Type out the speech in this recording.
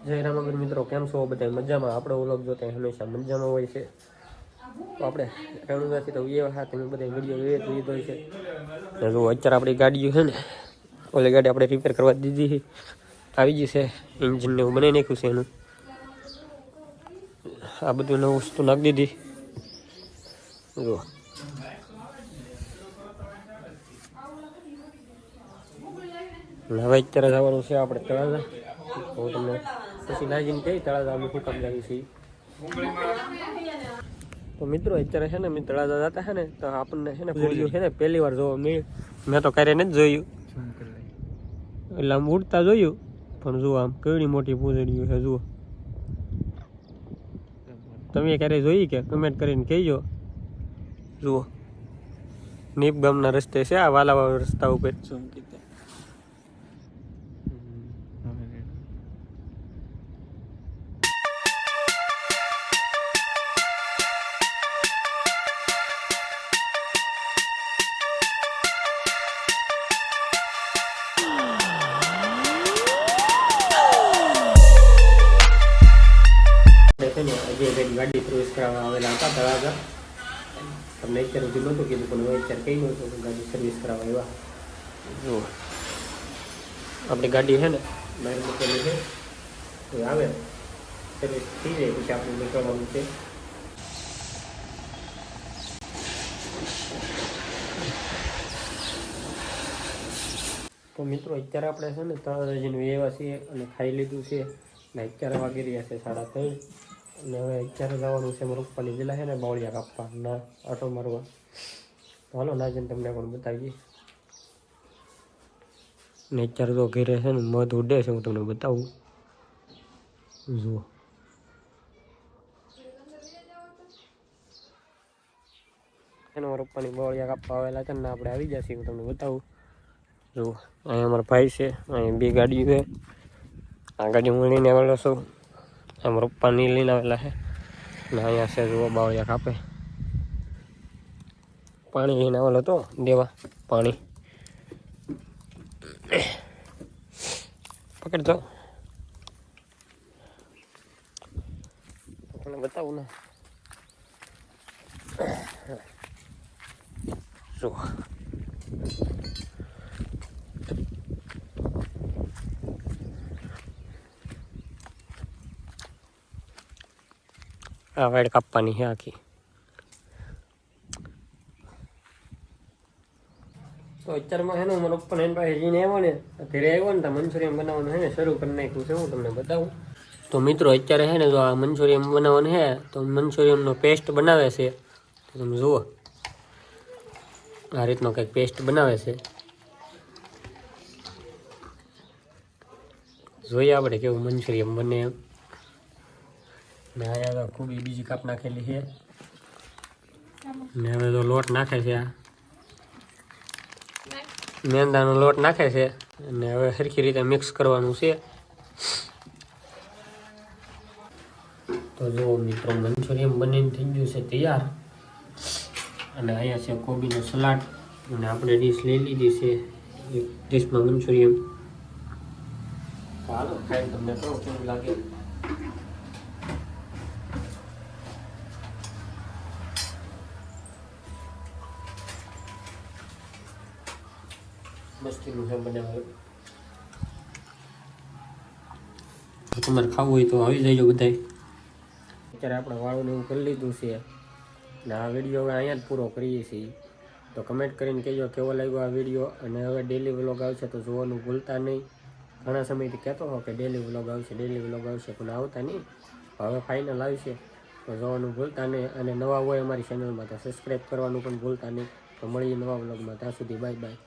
જય રામગર મિત્રો, કેમ છો બધા? મજામાં? આપણો વ્લોગ જોતા હંમેશા મજામાં હોય છે. તો આપણે રણુદાથી તો એ હા તમે બધા વિડીયો લીધો છે. જો અત્યારે આપણી ગાડીઓ છે ને, ઓલી ગાડી આપણે રિપેર કરવા દીધી છે, આવી ગઈ છે, એન્જિનને એવું બનાવી નાખ્યું છે એનું. આ બધું નવું વસ્તુ નાખી દીધી. જો હવે અત્યારે જવાનું છે આપણે તળાજા. હું તમને પછી નાજીને કહી તળાજા અમે શું કામ જઈએ છીએ. તો મિત્રો અત્યારે છે ને મેં તળાજા જતા છે ને, તો આપણને છે ને ફૂડિયું છે ને પહેલી વાર જોવા મળ્યું. મેં તો ક્યારે નથી જોયું, એટલે આમ ઉડતા જોયું, પણ જુઓ આમ કેવડી મોટી પૂંજડીયું છે. જુઓ, તમે ક્યારે જોઈ કે કમેન્ટ કરીને કહેજો. જુઓ, નીપ ગામના રસ્તે છે આ વાલાવાળા રસ્તા ઉપર. ગાડી સર્વિસ કરાવવા આવેલા હતા તળાજા. તમને અત્યારે સુધી નહોતું કીધું, પણ હું અત્યારે કહી દઉં છું ગાડી સર્વિસ કરાવવા એવા. જુઓ આપણી ગાડી છે ને બહાર મૂકેલી છે, એ આવે સર્વિસ થઈ જાય પછી આપણે નીકળવાનું છે. તો મિત્રો અત્યારે આપણે છે ને તળાજાનું એવા છીએ અને ખાઈ લીધું છે. ને અત્યારે વાગી રહ્યા છે 3:30. અને હવે અત્યારે જવાનું છે મારા પપ્પાની પેલા છે ને બાવળિયા કાપવા ના આટો મારવા. તો હાલો નાજીને તમને પણ બતાવીએ. ને અત્યારે તો ઘરે છે ને મધ ઉડે છે, હું તમને બતાવું. જુઓ એને મારા પપ્પાની બાવળિયા કાપવા આવેલા છે ને આપણે આવી જશે, હું તમને બતાવું. જુઓ અહીંયા અમારા ભાઈ છે, અહીંયા 2 ગાડીઓ છે. આ ગાડી હું લઈને આવેલો છું, અમારા પપ્પાની લઈને આવેલા છે. ને અહીંયા છે જુઓ બાવળિયા કાપે. પાણી લઈને આવેલો હતો દેવા પાણી. પકડતો તમને બતાવું ને. જુઓ આ વાડ કાપવાની છે આખી. તો અત્યારમાં છે ને મારા પપ્પાને એની પાસે જઈને આવ્યો ને, ઘરે આવ્યો ને તો મંચુરિયન બનાવવાનું છે ને શરૂ કરી નાખ્યું છે, હું તમને બતાવું. તો મિત્રો અત્યારે છે ને જો આ મંચુરિયન બનાવવાનું છે, તો મંચુરિયનનો પેસ્ટ બનાવે છે. તો તમે જુઓ આ રીતનો કંઈક પેસ્ટ બનાવે છે. જોઈએ આપણે કેવું મંચુરિયન બને એમ. ને અહીંયા તો ખૂબી બીજી કાપ નાખેલી છે. ને હવે તો લોટ નાખે છે, આ મેંદાનો લોટ નાખે છે. અને હવે સરખી રીતે મિક્સ કરવાનું છે. તો જુઓ મિત્રો મંચુરિયન બનીને થઈ ગયું છે તૈયાર. અને અહીંયા છે કોબીનો સલાડ. અને આપણે ડીશ લઈ લીધી છે, એક ડીશમાં મંચુરિયન. હાલો ખાઈ તમને કહો કેવું લાગે. મસ્તીનું છે બનાવેલું. તમારે ખાવું હોય તો આવી જજો બધાય. અત્યારે આપણે વાળું એવું કરી લીધું છે. અને આ વિડીયો હવે અહીંયા જ પૂરો કરીએ છીએ. તો કમેન્ટ કરીને કહેજો કેવો લાગ્યો આ વિડીયો. અને હવે ડેલી વ્લોગ આવશે તો જોવાનું ભૂલતા નહીં. ઘણા સમયથી કહેતો હો કે ડેલી વ્લોગ આવશે, પણ આવતા નહીં. હવે ફાઇનલ આવશે તો જોવાનું ભૂલતા નહીં. અને નવા હોય અમારી ચેનલમાં તો સબસ્ક્રાઈબ કરવાનું પણ ભૂલતા નહીં. તો મળીએ નવા વ્લોગમાં, ત્યાં સુધી બાય બાય.